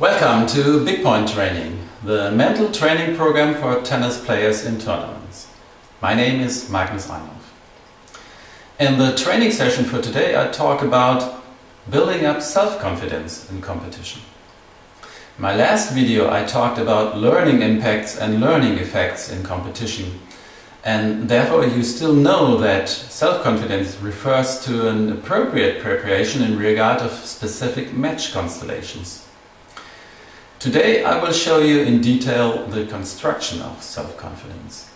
Welcome to Big Point Training, the mental training program for tennis players in tournaments. My name is Magnus Einhoff. In the training session for today I talk about building up self-confidence in competition. In my last video I talked about learning impacts and learning effects in competition, and therefore you still know that self-confidence refers to an appropriate preparation in regard of specific match constellations. Today I will show you in detail the construction of self-confidence.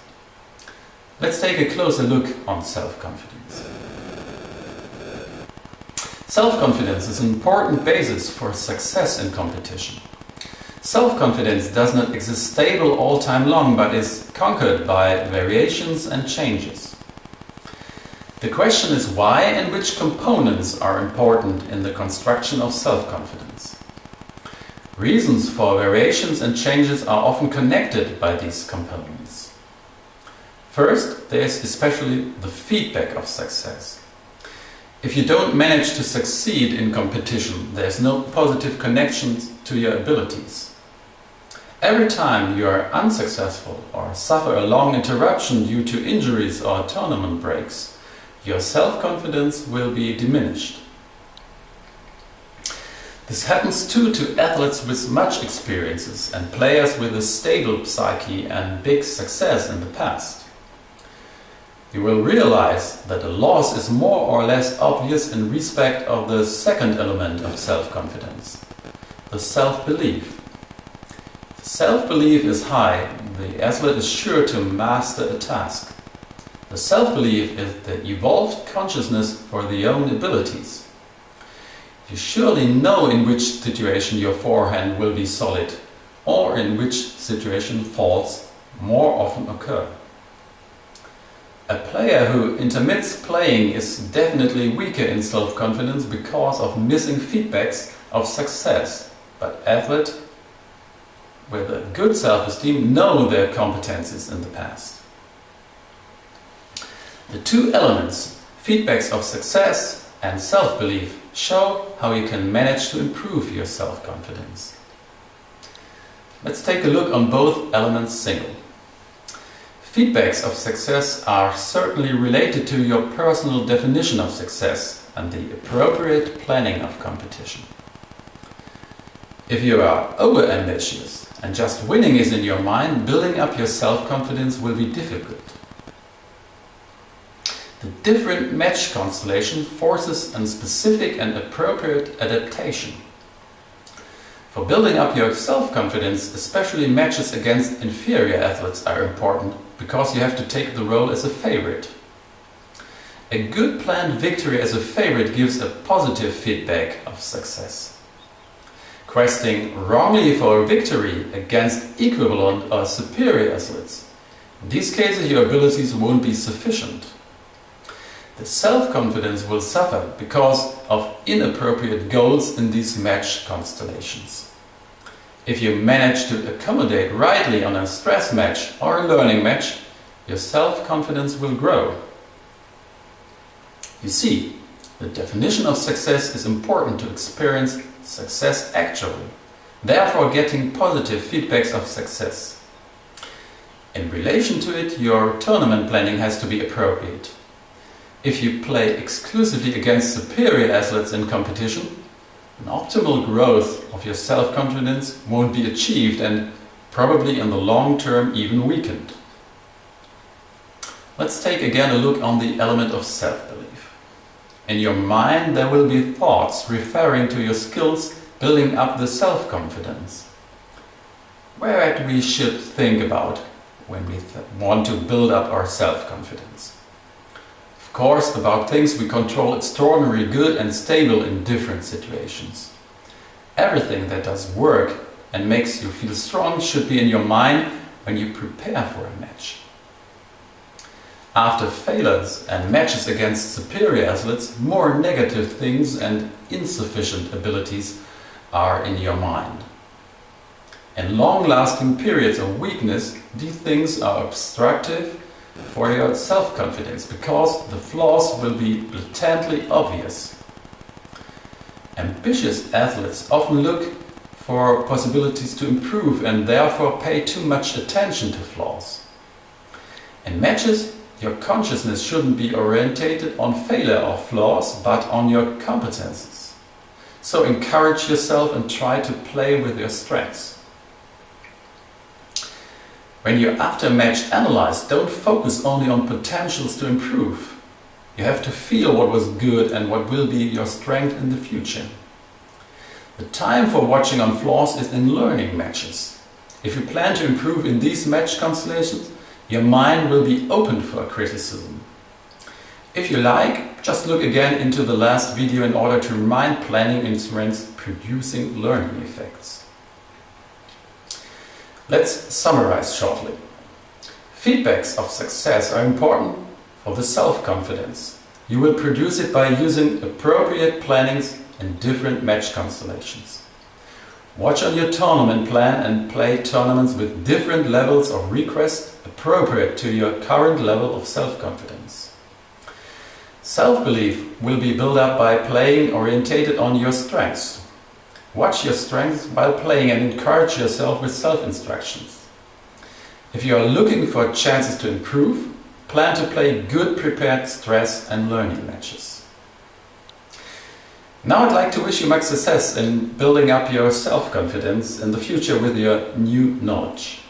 Let's take a closer look on self-confidence. Self-confidence is an important basis for success in competition. Self-confidence does not exist stable all time long, but is conquered by variations and changes. The question is why and which components are important in the construction of self-confidence. Reasons for variations and changes are often connected by these components. First, there is especially the feedback of success. If you don't manage to succeed in competition, there is no positive connection to your abilities. Every time you are unsuccessful or suffer a long interruption due to injuries or tournament breaks, your self-confidence will be diminished. This happens too to athletes with much experiences and players with a stable psyche and big success in the past. You will realize that a loss is more or less obvious in respect of the second element of self-confidence, the self-belief. If self-belief is high, the athlete is sure to master a task. The self-belief is the evolved consciousness for the own abilities. You surely know in which situation your forehand will be solid, or in which situation faults more often occur. A player who intermits playing is definitely weaker in self-confidence because of missing feedbacks of success, but athletes with a good self-esteem know their competencies in the past. The two elements, feedbacks of success and self-belief, show how you can manage to improve your self-confidence. Let's take a look on both elements single. Feedbacks of success are certainly related to your personal definition of success and the appropriate planning of competition. If you are over-ambitious and just winning is in your mind, building up your self-confidence will be difficult. The different match constellation forces a specific and appropriate adaptation. For building up your self-confidence, especially matches against inferior athletes are important because you have to take the role as a favorite. A good planned victory as a favorite gives a positive feedback of success. Questing wrongly for a victory against equivalent or superior athletes, in these cases your abilities won't be sufficient. The self-confidence will suffer because of inappropriate goals in these match constellations. If you manage to accommodate rightly on a stress match or a learning match, your self-confidence will grow. You see, the definition of success is important to experience success actually, therefore getting positive feedbacks of success. In relation to it, your tournament planning has to be appropriate. If you play exclusively against superior athletes in competition, an optimal growth of your self-confidence won't be achieved and probably in the long term even weakened. Let's take again a look on the element of self-belief. In your mind there will be thoughts referring to your skills building up the self-confidence. Where we should think about when we want to build up our self-confidence. Of course, about things we control extraordinarily good and stable in different situations. Everything that does work and makes you feel strong should be in your mind when you prepare for a match. After failures and matches against superior athletes, more negative things and insufficient abilities are in your mind. In long-lasting periods of weakness, these things are obstructive for your self-confidence because the flaws will be blatantly obvious. Ambitious athletes often look for possibilities to improve and therefore pay too much attention to flaws. In matches, your consciousness shouldn't be orientated on failure or flaws, but on your competences. So encourage yourself and try to play with your strengths. When you after match analyze, don't focus only on potentials to improve. You have to feel what was good and what will be your strength in the future. The time for watching on flaws is in learning matches. If you plan to improve in these match constellations, your mind will be open for criticism. If you like, just look again into the last video in order to remind planning instruments producing learning effects. Let's summarize shortly. Feedbacks of success are important for the self-confidence. You will produce it by using appropriate plannings in different match constellations. Watch on your tournament plan and play tournaments with different levels of request appropriate to your current level of self-confidence. Self-belief will be built up by playing orientated on your strengths. Watch your strengths while playing and encourage yourself with self-instructions. If you are looking for chances to improve, plan to play good prepared stress and learning matches. Now I'd like to wish you much success in building up your self-confidence in the future with your new knowledge.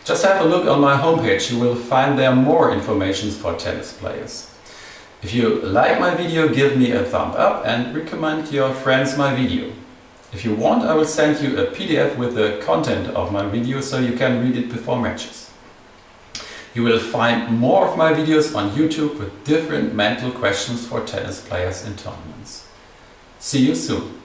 Just have a look on my homepage, you will find there more information for tennis players. If you like my video, give me a thumb up and recommend your friends my video. If you want, I will send you a PDF with the content of my video so you can read it before matches. You will find more of my videos on YouTube with different mental questions for tennis players in tournaments. See you soon!